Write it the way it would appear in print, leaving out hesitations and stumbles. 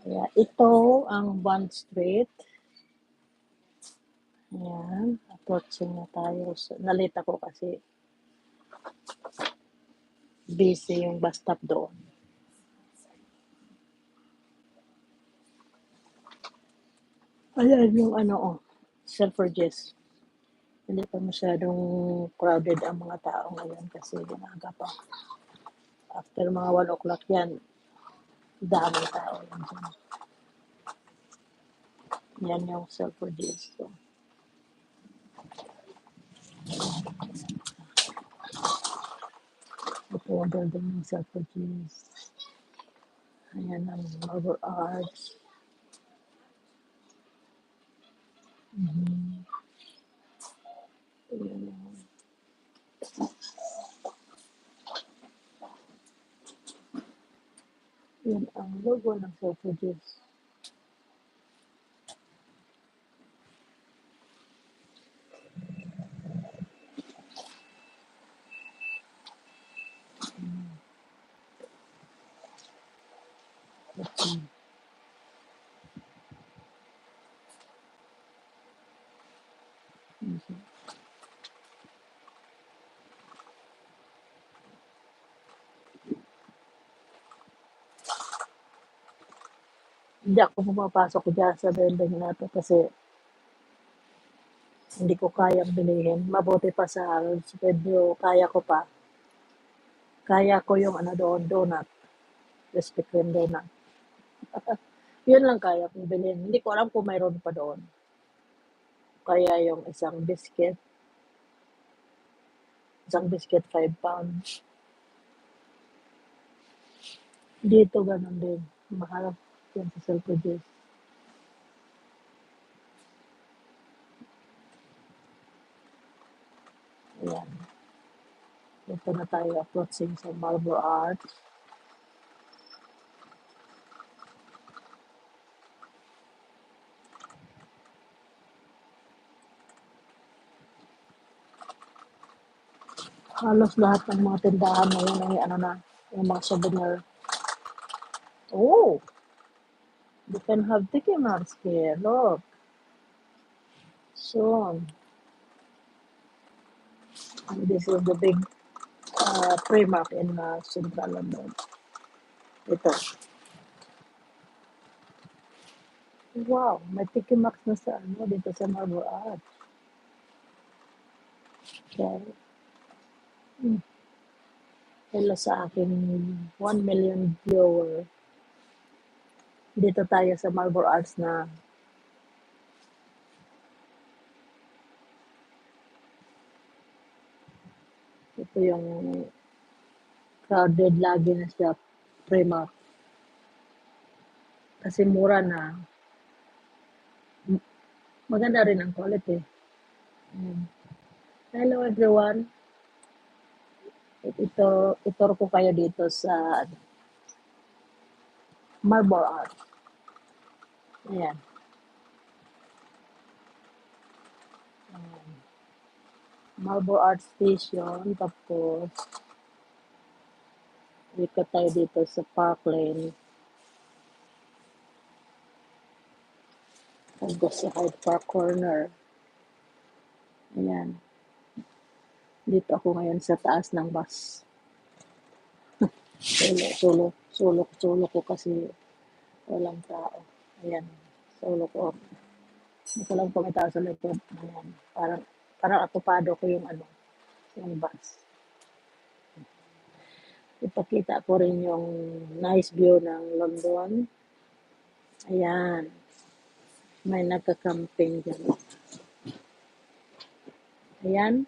Kaya ito ang Bond Street. Ayan, approaching na tayo. So, nalita ko kasi busy yung bus stop doon. Ayan yung ano, oh, Selfridges. Hindi pa masyadong crowded ang mga tao ngayon kasi ginaga pa. After mga 1 o'clock yan, daming tao yan dyan. Yan yung Selfridges. So, ito din yung Selfridges. Ayan ang Marble Arch. Mhm. Ayan yung yan ang logo ng Selfridges. Mhm. Mhm. Hindi ako pumapasok dyan sa building na to kasi hindi ko kayang bilhin. Mabuti pa sa Pedro, kaya ko pa. Kaya ko yung ano doon, donut. Krispy Kreme donut. Yun lang kaya kong bilhin. Hindi ko alam kung mayroon pa doon. Kaya yung isang biscuit 5 pounds. Dito ganun din. Mahal yan sa Selfridges. Ayan. Dito na tayo approaching sa Marble Arch. Halos lahat ng mga tindahan ngayon ay ano na, yung mga souvenir. Oh, you can have Tiki Mars here. Look. So, and this is the big Primark in Central London. Ito. Wow, may Tiki Max na sa ano, dito sa Marble Arch. Okay. Hello sa aking 1 million viewer. Dito tayo sa Marble Arch na ito yung crowded lagi na siya Primark. Kasi mura na. Maganda rin ang quality. Hello everyone. Ituro ko kayo dito sa Marble Arch. Ayan. Marble Arch Station. Tapos, ikot tayo dito sa Park Lane. Tapos sa Hyde Park Corner. Ayan. Dito ako ngayon sa taas ng bus. Sulok ko kasi walang tao. Ayan. Sulok ko. Ito lang pumitaw sa likod. Ayan. Parang atupado ko yung ano, yung bus. Ipakita ko rin yung nice view ng London. Ayan. May nagka-camping dyan. Ayan.